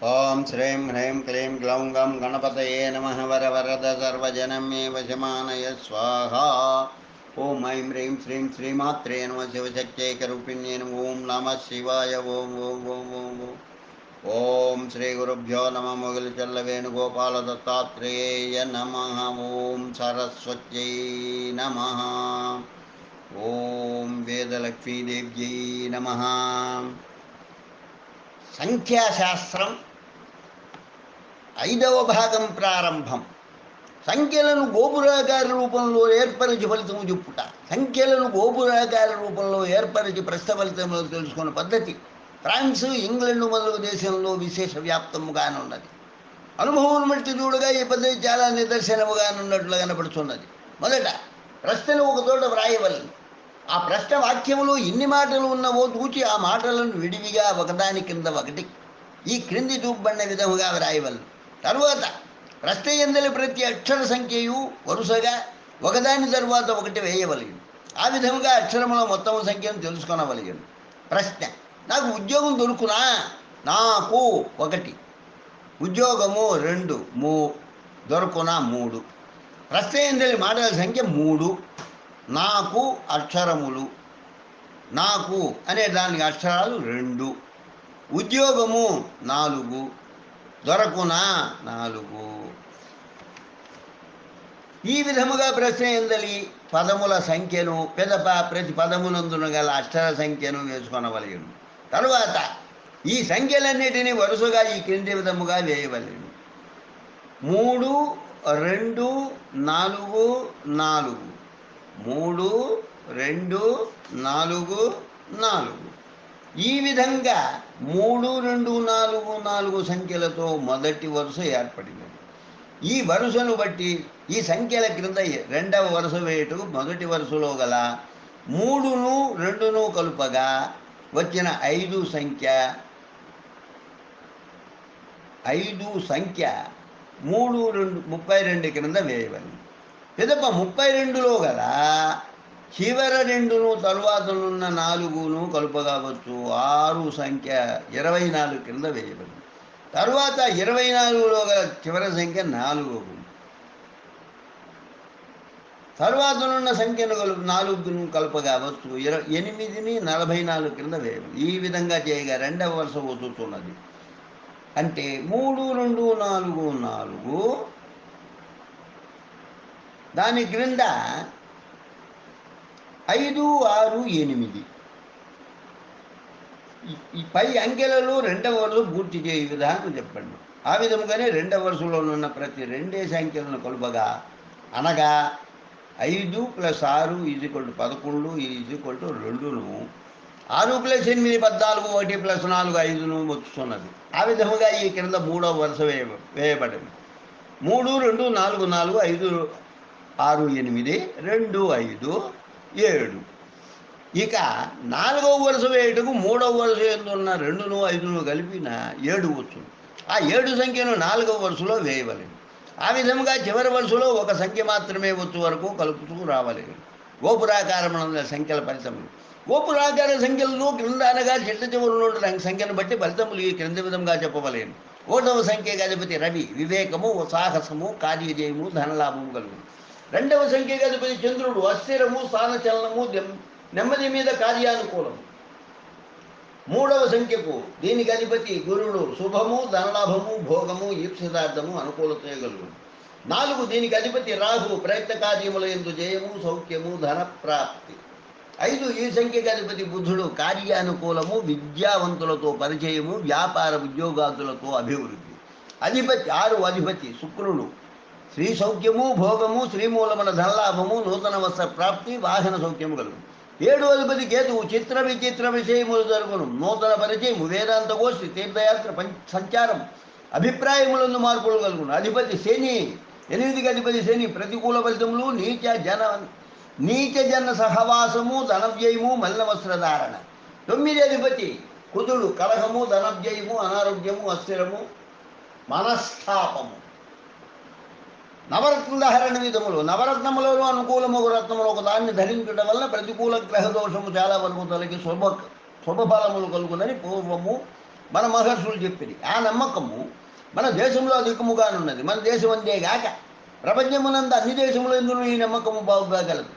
ఓం శ్రీం హ్రీం క్లీం గ్లౌం గం గణపతయే నమః వర వరద సర్వజనం మే వశమానయ స్వాహా. ఓం ఐం హ్రీం శ్రీం శ్రీమాత్రే నమ శివశక్త్యైకరూపిణ్యే నమః. ఓం నమః శివాయ. ఓం ఓం ఓం ఓం ఓం. ఓం శ్రీ గురుభ్యో నమ. మొగలి చల్ల వేణుగోపాల దత్తాత్రేయ నమః. ఓం సరస్వత్యై నమః. ఓం వేదలక్ష్మీదేవ్యై నమః. సంఖ్యాశాస్త్రం 5వ భాగం ప్రారంభం. సంఖ్యలను గోపురాకార రూపంలో ఏర్పరిచి ఫలితము చెప్పుట. సంఖ్యలను గోపురాకార రూపంలో ఏర్పరిచి ప్రశ్న ఫలితంలో తెలుసుకున్న పద్ధతి ఫ్రాన్స్, ఇంగ్లండ్ మొదలగు దేశంలో విశేష వ్యాప్తముగానున్నది. అనుభవం బట్టి చూడగా ఈ పద్ధతి చాలా నిదర్శనముగానున్నట్లు కనపడుతున్నది. మొదట ప్రశ్నను ఒక చోట వ్రాయవలను. ఆ ప్రశ్న వాక్యములో ఎన్ని మాటలు ఉన్నవో చూచి ఆ మాటలను విడివిగా ఒకదాని కింద ఒకటి ఈ క్రింది చూపబడిన విధముగా వ్రాయవలను. తరువాత ప్రశ్న యందలి ప్రతి అక్షర సంఖ్యయు వరుసగా ఒకదాని తరువాత ఒకటి వేయవలయను. ఆ విధముగా అక్షరముల మొత్తం సంఖ్యను తెలుసుకొనవలయను. ప్రశ్న: నాకు ఉద్యోగం దొరుకునా? నాకు 1, ఉద్యోగము 2, దొరుకునా 3. ప్రశ్న యందలి మాటల సంఖ్య 3. నాకు అక్షరములు, నాకు అనే దానికి అక్షరాలు 2. ఉద్యోగము 4, దొరకునా 4. ఈ విధముగా ప్రశ్న యందలి పదముల సంఖ్యను పెదప ప్రతి పదమునందున గల అక్షర సంఖ్యను వేసుకొనవలెను. తరువాత ఈ సంఖ్యలన్నిటినీ వరుసగా ఈ క్రింది విధముగా వేయవలెను: 3, 2, 4, 4. 3, 2, 4, 4. ఈ విధంగా 3, 2, 4, 4 సంఖ్యలతో మొదటి వరుస ఏర్పడింది. ఈ వరుసను బట్టి ఈ సంఖ్యల క్రింద రెండవ వరుస వేయటకు మొదటి వరుసలో గల 3ను 2ను కలుపగా వచ్చిన 5 సంఖ్య 3, 2, 32 క్రింద వేయవలెను. పిదప 32లో గల చివర 2ను తరువాతనున్న 4ను కలుపగావచ్చు 6 సంఖ్య 24 క్రింద వేయబడింది. తరువాత 24లో గల చివరి సంఖ్య 4, తరువాతనున్న సంఖ్యను 4ను కలుపగావచ్చు 8ని 44 క్రింద వేయబడింది. ఈ విధంగా చేయగా రెండవ వరుస వస్తున్నది. అంటే 3, 2, 4, 4. దాని క్రింద 5, 6, 8. ఈ పై అంకెలలో రెండవ వరుస పూర్తి చేయ విధానం చెప్పండి. ఆ విధముగానే రెండవ వరుసలో ఉన్న ప్రతి 2 సంఖ్యలను కలుపగా, అనగా 5 + 6 = 11 2ను 6 + 8 14 1 + 4 5ను వస్తున్నది. ఆ విధముగా ఈ క్రింద మూడవ వరుస వేయబడింది: 3, 2, 4, 4, 5, 6, 8, 2, 5, 7. ఇక 4వ వరుస వేయటకు 3వ వరుస ఎందున్న 2ను 5ను కలిపిన 7 వస్తుంది. ఆ 7 సంఖ్యను 4వ వరుసలో వేయవలెను. ఆ విధముగా చివరి వరుసలో ఒక సంఖ్య మాత్రమే వచ్చు వరకు కలుపుతూ రావలేను. గోపురాకారముల సంఖ్యల ఫలితములు. గోపురాకార సంఖ్యలను క్రింద అనగా చిట్ట చివరిలో సంఖ్యను బట్టి ఫలితములు ఈ క్రింది విధంగా చెప్పవలేను. 1వ సంఖ్యకు అధిపతి రవి, వివేకము, సాహసము, కార్యజయము, ధనలాభము కలుగును. 2వ సంఖ్యకు అధిపతి చంద్రుడు, అస్థిరము, స్థానచలనము, నెమ్మది మీద కార్యానుకూలము. 3వ సంఖ్యకు దీనికి అధిపతి గురుడు, శుభము, ధనలాభము, భోగము, ఈప్సితార్థము, అనుకూలత కలుగును. 4 దీనికి అధిపతి రాహు, ప్రయత్న కార్యముల యందు జయము, సౌఖ్యము, ధన ప్రాప్తి. 5 ఈ సంఖ్యకు అధిపతి బుధుడు, కార్యానుకూలము, విద్యావంతులతో పరిచయము, వ్యాపార ఉద్యోగాదులతో అభివృద్ధి. 6 అధిపతి శుక్రుడు, శ్రీ సౌఖ్యము, భోగము, శ్రీమూలమున ధనలాభము, నూతన వస్త్ర ప్రాప్తి, వాహన సౌఖ్యము కలుగును. 7 అధిపతి కేతువు, చిత్ర విచిత్ర విషయములు జరుగును, నూతన పరిచయము, వేదాంత గోష్ఠి, తీర్థయాత్ర సంచారం, అభిప్రాయములందు మార్పులు కలుగును. అధిపతి శని, 8కి అధిపతి శని, ప్రతికూల ఫలితములు, నీచ జన సహవాసము, ధనవ్యయము, మలిన వస్త్రధారణ. 9 అధిపతి కుజుడు, కలహము, ధనవ్యయము, అనారోగ్యము, అస్థిరము, మనస్తాపము. నవరత్నధారణ విధములు. నవరత్నములలో అనుకూలము ఒక రత్నములు ఒకదాన్ని ధరించడం వల్ల ప్రతికూల గ్రహ దోషము చాలా వరకు తొలగి శుభఫలములు కలుగునని పూర్వము మన మహర్షులు చెప్పింది. ఆ నమ్మకము మన దేశంలో అధికముగానున్నది. మన దేశం అంతేగాక ప్రపంచమునందు అన్ని దేశములందునూ ఈ నమ్మకము బాగుగలదు.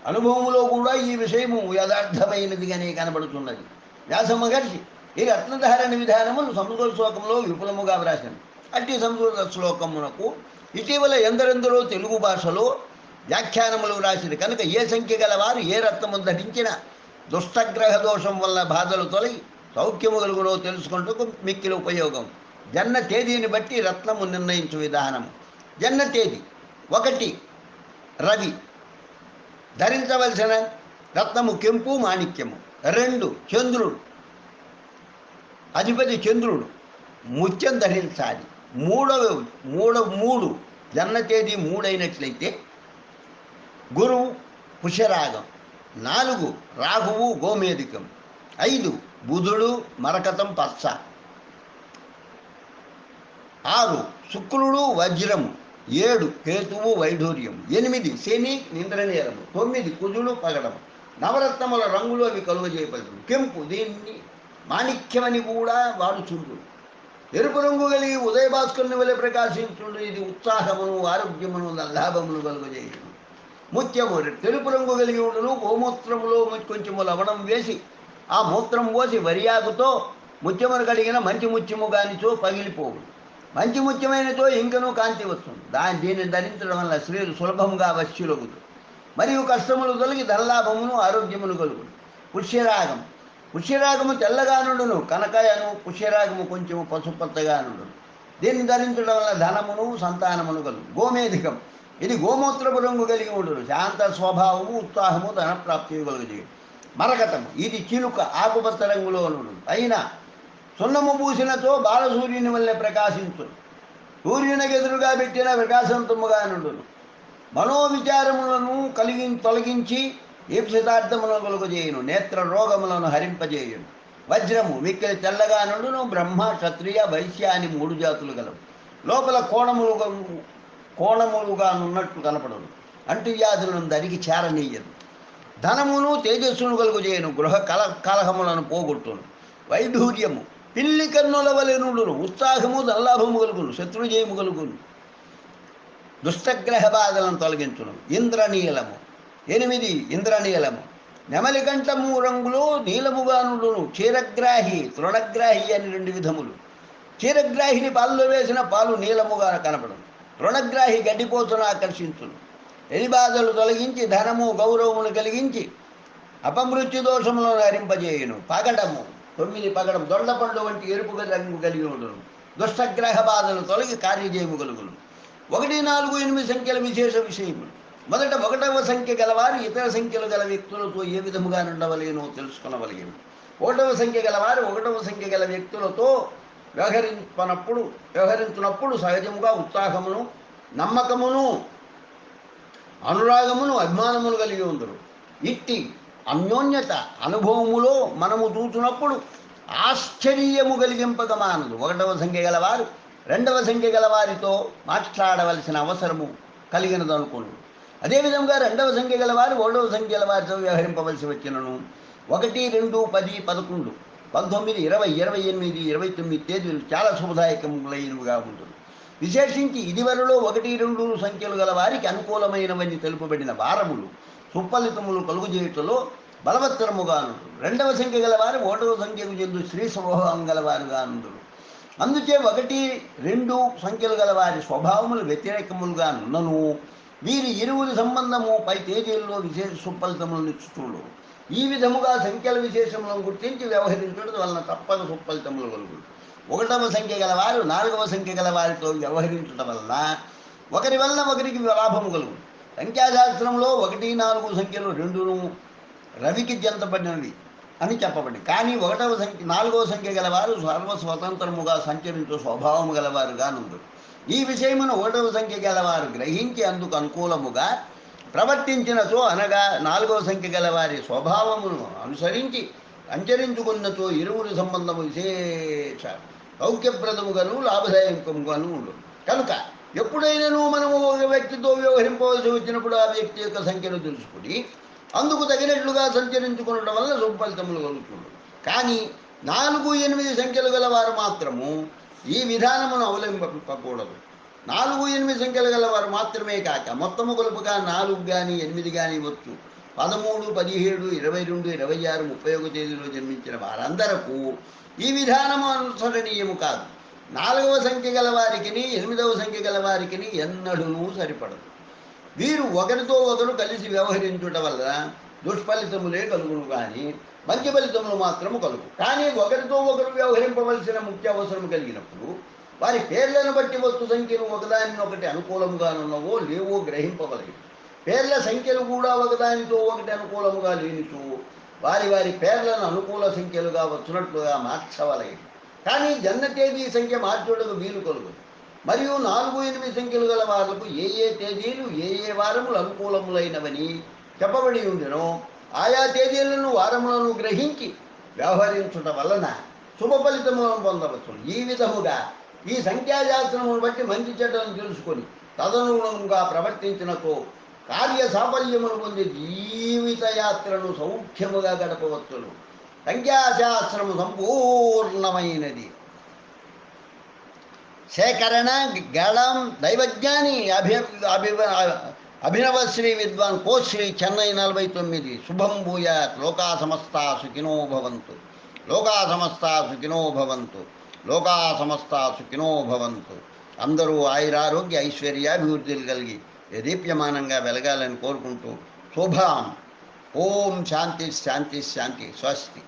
అనుభవములో కూడా ఈ విషయము యథార్థమైనదిగానే కనబడుతున్నది. వ్యాస మహర్షి ఈ రత్నధారణ విధానమును సంస్కృత శ్లోకంలో విపులముగా వ్రాశాను. అట్టి సంస్కృత శ్లోకమునకు ఇటీవల ఎందరెందరో తెలుగు భాషలో వ్యాఖ్యానములు వ్రాసింది కనుక ఏ సంఖ్య గలవారు ఏ రత్నము ధరించిన దుష్టగ్రహ దోషం వల్ల బాధలు తొలగి సౌఖ్యము కలుగునో తెలుసుకుంటూ మిక్కిలి ఉపయోగం. జన్మ తేదీని బట్టి రత్నము నిర్ణయించు విధానము. జన్మ తేదీ 1 రవి, ధరించవలసిన రత్నము కెంపు మాణిక్యము. 2 చంద్రుడు, అధిపతి చంద్రుడు, ముత్యం ధరించాలి. 3 జన్మ తేదీ 3 అయినట్లయితే గురువు పుష్యరాగం. 4 రాహువు గోమేధికం. 5 బుధుడు మరకతం పచ్చ. 6 శుక్రుడు వజ్రము. 7 కేతువు వైఢూర్యం. 8 శని నింద్రనీలము. 9 కుజుడు పగడము. నవరత్నముల రంగులు అవి కలుగజేయబడుతుంది. కెంపు దీన్ని మాణిక్యమని కూడా వాడుచుండు. ఎరుపు రంగు కలిగి ఉదయభాస్కరుని వలె ప్రకాశించుండు. ఇది ఉత్సాహమును ఆరోగ్యమును లాభమును కలుగజేయును. ముత్యము తెలుపు రంగు కలిగి ఉండును. గోమూత్రములో కొంచెము లవణం వేసి ఆ మూత్రం పోసి వరియాకుతో ముత్యమును కడిగిన మంచి ముత్యము గానిచో పగిలిపోవు. మంచి ముత్యమైనతో ఇంకనూ కాంతి వస్తుంది. దీన్ని ధరించడం వల్ల స్త్రీలు సులభంగా వశ్యులగుదు మరియు కష్టములు తొలగి ధనలాభమును ఆరోగ్యమును కలుగును. పుష్యరాగం. పుష్యరాగము తెల్లగా నుండును. కనకాయను పుష్యరాగము కొంచెము పసుపచ్చగా నుండును. దీన్ని ధరించడం వల్ల ధనమును సంతానమును కలుగు. గోమేధికం. ఇది గోమూత్రపు రంగు కలిగి ఉండును. శాంత స్వభావము ఉత్సాహము ధనప్రాప్తి కలుగుజేయు. మరకతము. ఇది చిలుక ఆకుపచ్చ రంగులో నుండు. అయినా సున్నము పూసినతో బాలసూర్యుని వల్లే ప్రకాశించును. సూర్యునికి ఎదురుగా పెట్టిన ప్రకాశవంతముగా నుండును. మనోవిచారములను తొలగించి ఈప్సితార్థములను కలుగజేయును. నేత్ర రోగములను హరింపజేయును. వజ్రము మిక్కిలి తెల్లగా నుండును. బ్రహ్మ క్షత్రియ వైశ్య అని 3 జాతులు గలవు. లోపల కోణములుగా నున్నట్లు కనపడను. అంటువ్యాధులను దరికి చేరనీయదు. ధనమును తేజస్సును కలుగజేయను. గృహ కలహములను పోగొట్టును. వైఢూర్యము పిల్లి కన్నుల వలె నుండును. ఉత్సాహము ధనలాభము కలుగును. శత్రుజయము కలుగును. దుష్టగ్రహ బాధలను తొలగించును. ఇంద్రనీలము. 8 ఇంద్రనీలము. నెమలికంఠము రంగులో నీలముగా నుండును. క్షీరగ్రాహి తృణగ్రాహి అని 2 విధములు. క్షీరగ్రాహిని పాలలో వేసిన పాలు నీలముగా కనపడను. తృణగ్రాహి గడ్డిపోతును ఆకర్షించును. ఎలి బాధలు తొలగించి ధనము గౌరవమును కలిగించి అపమృత్యు దోషములను హరింపజేయును. పగడము. 9 పగడం దొండపండు వంటి ఎరుపు రంగు కలిగి ఉండును. దుష్టగ్రహ బాధలు తొలగి కార్యజయము కలుగును. 1, 4, 8 సంఖ్యల విశేష విషయములు. మొదట 1వ సంఖ్య గలవారు ఇతర సంఖ్యలు గల వ్యక్తులతో ఏ విధముగా ఉండవలేనో తెలుసుకునవలేను. 1వ సంఖ్య గలవారు 1వ సంఖ్య గల వ్యక్తులతో వ్యవహరించినప్పుడు సహజముగా ఉత్సాహమును నమ్మకమును అనురాగమును అభిమానమును కలిగి ఉందరు. ఇట్టి అన్యోన్యత అనుభవములో మనము చూసినప్పుడు ఆశ్చర్యము కలిగింపక మానదు. 1వ సంఖ్య గలవారు 2వ సంఖ్య గలవారితో మాట్లాడవలసిన అవసరము కలిగినదనుకోండి. అదేవిధంగా 2వ సంఖ్య గలవారు 1వ సంఖ్య గలవారితో వ్యవహరింపవలసి వచ్చినను 1, 2, 10, 11, 19, 20, 28, 29 తేదీలు చాలా శుభదాయకములైనవిగా ఉంటుంది. విశేషించి ఇదివరలో 1, 2 సంఖ్యలు గల వారికి అనుకూలమైనవని తెలుపబడిన వారములు సుఫలితములు కలుగుజేయుటలో బలవత్తరముగా నుండు. 2వ సంఖ్య గలవారు 1వ సంఖ్యకు చెందు స్త్రీ స్వభావం గలవారుగా నుండు. అందుచే 1, 2 సంఖ్యలు గల వారి స్వభావములు వ్యతిరేకములుగా నున్నను వీరి ఇరువురి సంబంధము పై తేదీల్లో విశేష సుఫలితములను ఇచ్చుతుడు. ఈ విధముగా సంఖ్యల విశేషములను గుర్తించి వ్యవహరించడం వలన తప్పక సుఫలితములు కలుగు. 1వ సంఖ్య గలవారు 4వ సంఖ్య గల వారితో వ్యవహరించడం వలన ఒకరి వలన ఒకరికి లాభము కలుగు. సంఖ్యాశాస్త్రంలో 1, 4 సంఖ్యలు 2 రవికి జంతపడినవి అని చెప్పబడి, కానీ 4వ సంఖ్య గలవారు సర్వస్వతంత్రముగా సంచరించు స్వభావము గలవారుగా నుండు. ఈ విషయమును 1వ సంఖ్య గలవారు గ్రహించి అందుకు అనుకూలముగా ప్రవర్తించినచో అనగా 4వ సంఖ్య గలవారి స్వభావమును అనుసరించి సంచరించుకున్నచో ఇరువురి సంబంధము విశేష సౌఖ్యప్రదముగాను లాభదాయకముగాను ఉండు. కనుక ఎప్పుడైనాను మనము ఒక వ్యక్తితో వ్యవహరింపవలసి వచ్చినప్పుడు ఆ వ్యక్తి యొక్క సంఖ్యను తెలుసుకుని అందుకు తగినట్లుగా సంచరించుకునడం వల్ల శుభఫలితములు కలుగుతుంది. కానీ 4, 8 సంఖ్యలు గల వారు మాత్రము ఈ విధానమును అవలంబింపకూడదు. 4, 8 సంఖ్యలు గల వారు మాత్రమే కాక మొత్తము కొలుపుగా 4 కానీ 8 కానీ వచ్చు. 13, 17, 22, 26, 31 తేదీలో జన్మించిన వారందరకు ఈ విధానము అనుసరణీయము కాదు. 4వ సంఖ్య గల వారికి 8వ సంఖ్య గల వారికి ఎన్నడూనూ సరిపడదు. వీరు ఒకరితో ఒకరు కలిసి వ్యవహరించుట వల్ల దుష్ఫలితములే కలుగును కానీ మంచి ఫలితములు మాత్రము కలుగు. కానీ ఒకరితో ఒకరు వ్యవహరింపవలసిన ముఖ్య అవసరం కలిగినప్పుడు వారి పేర్లను బట్టి వస్తు సంఖ్యలు ఒకదానినొకటి అనుకూలముగానున్నవో లేవో గ్రహింపవలదు. పేర్ల సంఖ్యలు కూడా ఒకదానితో ఒకటి అనుకూలముగా లేనిచో వారి వారి పేర్లను అనుకూల సంఖ్యలుగా వచ్చినట్లుగా మార్చవలదు. కానీ జన్మ తేదీ సంఖ్య మార్చుటకు వీలు కలుగు. మరియు 4, 8 సంఖ్యలు గల వాళ్లకు ఏ ఏ తేదీలు ఏ ఏ వారములు అనుకూలములైనవని చెప్పబడి ఉండినో ఆయా తేదీలను వారములను గ్రహించి వ్యవహరించుట వలన శుభ ఫలితములను పొందవచ్చు. ఈ విధముగా ఈ సంఖ్యాశాస్త్రమును బట్టి మంచి చెడ్డలను తెలుసుకొని తదనుగుణంగా ప్రవర్తించినతో కార్య సాఫల్యమును పొంది జీవితయాత్రను సౌఖ్యముగా గడపవచ్చును. సంఖ్యాశాస్త్రము సంపూర్ణమైనది. సేకరణ గళం దైవజ్ఞాని అభినవ శ్రీ విద్వాన్ కోశ్రీ చెన్నై 49. శుభం భూయాత్. లోకా సమస్తా సుఖినో భవంతు. లోకా సమస్తా సుఖినో భవంతు. లోకా సమస్తా సుఖినో భవంతు. అందరూ ఆయురారోగ్య ఐశ్వర్యాభివృద్ధులు కలిగి దీప్యమానంగా వెలగాలని కోరుకుంటూ శుభం. ఓం శాంతి శాంతి శాంతి. స్వస్తి.